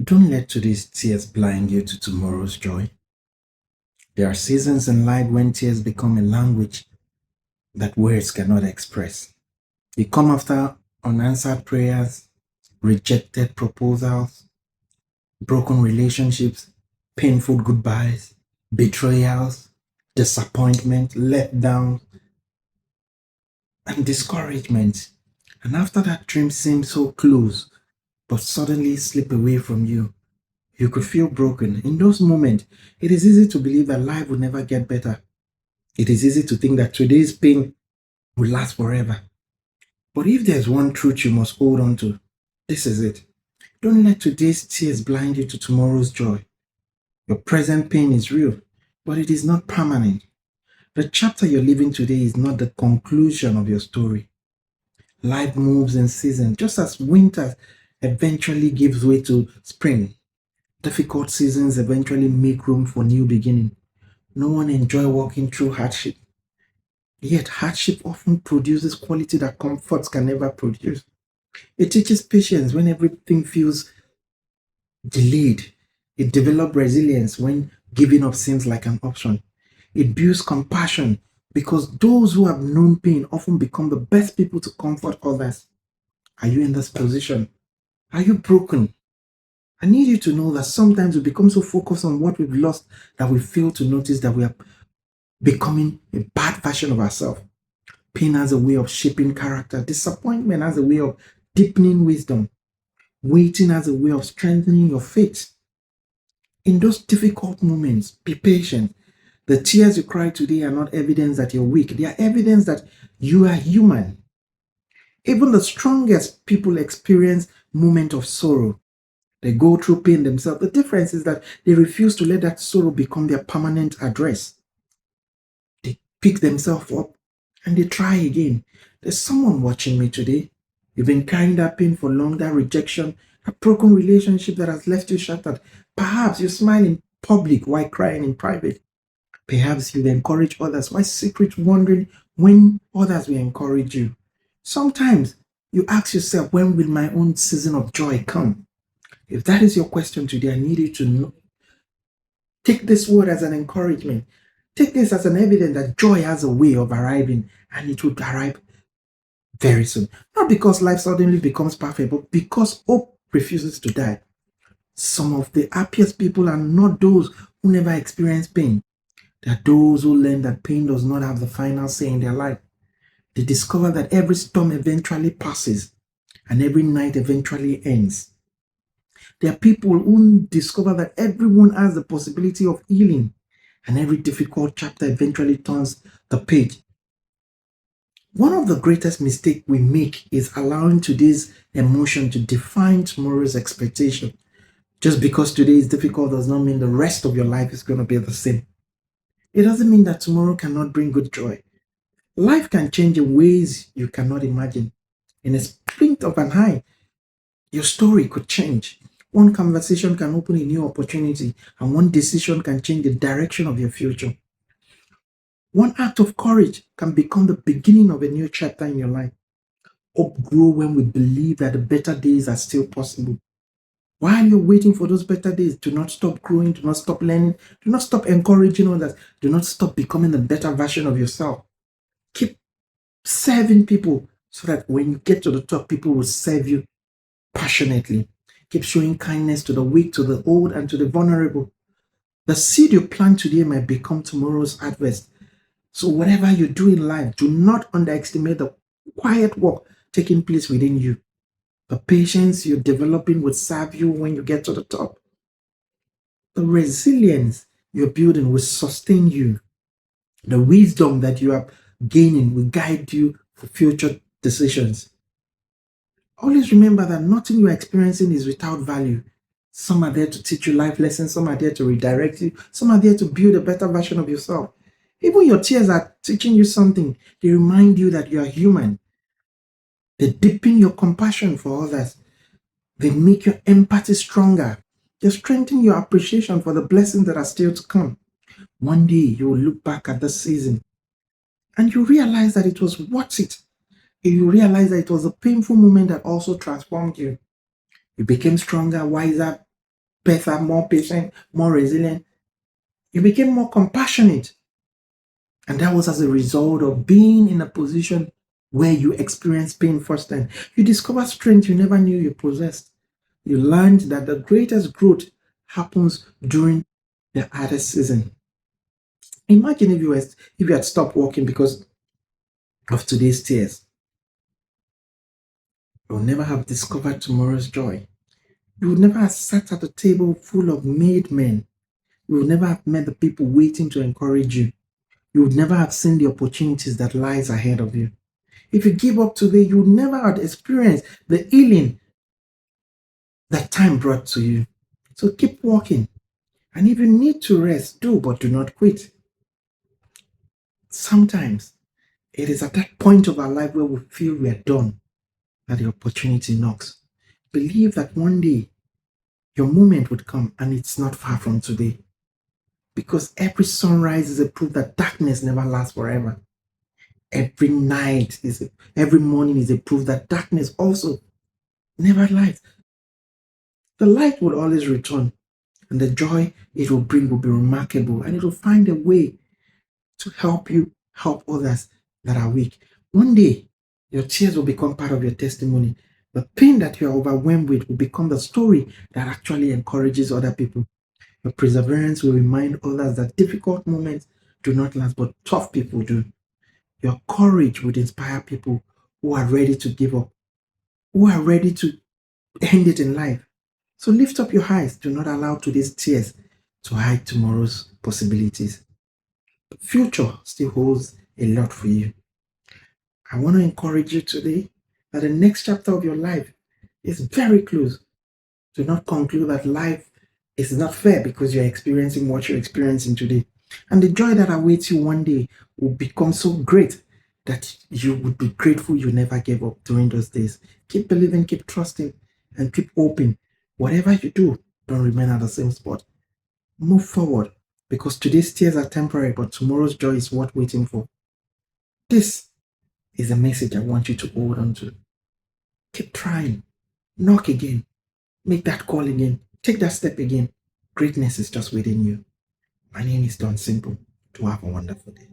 Don't let today's tears blind you to tomorrow's joy. There are seasons in life when tears become a language that words cannot express. They come after unanswered prayers, rejected proposals, broken relationships, painful goodbyes, betrayals, disappointment, letdown, and discouragement. And after that dream seems so close, but suddenly slip away from you, you could feel broken. In those moments, it is easy to believe that life will never get better. It is easy to think that today's pain will last forever. But if there's one truth you must hold on to, this is it. Don't let today's tears blind you to tomorrow's joy. Your present pain is real, but it is not permanent. The chapter you're living today is not the conclusion of your story. Life moves in seasons, just as winter eventually gives way to spring. Difficult seasons eventually make room for new beginning. No one enjoys walking through hardship. Yet hardship often produces quality that comforts can never produce. It teaches patience when everything feels delayed. It develops resilience when giving up seems like an option. It builds compassion because those who have known pain often become the best people to comfort others. Are you in this position? Are you broken? I need you to know that sometimes we become so focused on what we've lost that we fail to notice that we are becoming a bad version of ourselves. Pain has a way of shaping character. Disappointment has a way of deepening wisdom. Waiting has a way of strengthening your faith. In those difficult moments, be patient. The tears you cry today are not evidence that you're weak. They are evidence that you are human. Even the strongest people experience moments of sorrow. They go through pain themselves. The difference is that they refuse to let that sorrow become their permanent address. They pick themselves up and they try again. There's someone watching me today. You've been carrying that pain for long, that rejection, a broken relationship that has left you shattered. Perhaps you smile in public while crying in private. Perhaps you encourage others while secretly wondering when others will encourage you. Sometimes you ask yourself, when will my own season of joy come? If that is your question today, I need you to know. Take this word as an encouragement. Take this as an evidence that joy has a way of arriving and it will arrive very soon. Not because life suddenly becomes perfect, but because hope refuses to die. Some of the happiest people are not those who never experience pain. They are those who learn that pain does not have the final say in their life. They discover that every storm eventually passes and every night eventually ends. There are people who discover that everyone has the possibility of healing and every difficult chapter eventually turns the page. One of the greatest mistakes we make is allowing today's emotion to define tomorrow's expectation. Just because today is difficult does not mean the rest of your life is going to be the same. It doesn't mean that tomorrow cannot bring good joy. Life can change in ways you cannot imagine. In a blink of an eye, your story could change. One conversation can open a new opportunity, and one decision can change the direction of your future. One act of courage can become the beginning of a new chapter in your life. Hope grows when we believe that the better days are still possible. While you're waiting for those better days, do not stop growing, do not stop learning, do not stop encouraging others, do not stop becoming the better version of yourself. Keep serving people so that when you get to the top, people will serve you passionately. Keep showing kindness to the weak, to the old, and to the vulnerable. The seed you plant today might become tomorrow's harvest. So, whatever you do in life, do not underestimate the quiet work taking place within you. The patience you're developing will serve you when you get to the top. The resilience you're building will sustain you. The wisdom that you are gaining will guide you for future decisions. Always remember that nothing you're experiencing is without value. Some are there to teach you life lessons, some are there to redirect you, some are there to build a better version of yourself. Even your tears are teaching you something. They remind you that you are human. They deepen your compassion for others. They make your empathy stronger. They strengthen your appreciation for the blessings that are still to come. One day you will look back at this season and you realize that it was worth it. You realize that it was a painful moment that also transformed you. You became stronger, wiser, better, more patient, more resilient. You became more compassionate. And that was as a result of being in a position where you experienced pain firsthand. You discovered strength you never knew you possessed. You learned that the greatest growth happens during the hardest season. Imagine if you had stopped walking because of today's tears. You would never have discovered tomorrow's joy. You would never have sat at a table full of made men. You would never have met the people waiting to encourage you. You would never have seen the opportunities that lies ahead of you. If you give up today, you would never have experienced the healing that time brought to you. So keep walking. And if you need to rest, do, but do not quit. Sometimes it is at that point of our life where we feel we are done that the opportunity knocks. Believe that one day your moment would come and it's not far from today. Because every sunrise is a proof that darkness never lasts forever. Every morning is a proof that darkness also never lies. The light will always return, and the joy it will bring will be remarkable, and it will find a way to help you help others that are weak. One day, your tears will become part of your testimony. The pain that you are overwhelmed with will become the story that actually encourages other people. Your perseverance will remind others that difficult moments do not last, but tough people do. Your courage would inspire people who are ready to give up, who are ready to end it in life. So lift up your eyes. Do not allow today's tears to hide tomorrow's possibilities. The future still holds a lot for you. I want to encourage you today that the next chapter of your life is very close. Do not conclude that life is not fair because you're experiencing what you're experiencing today. And the joy that awaits you one day will become so great that you would be grateful you never gave up during those days. Keep believing, keep trusting, and keep hoping. Whatever you do, don't remain at the same spot. Move forward because today's tears are temporary, but tomorrow's joy is worth waiting for. This is a message I want you to hold on to. Keep trying. Knock again. Make that call again. Take that step again. Greatness is just within you. My name is Don Simple. To have a wonderful day.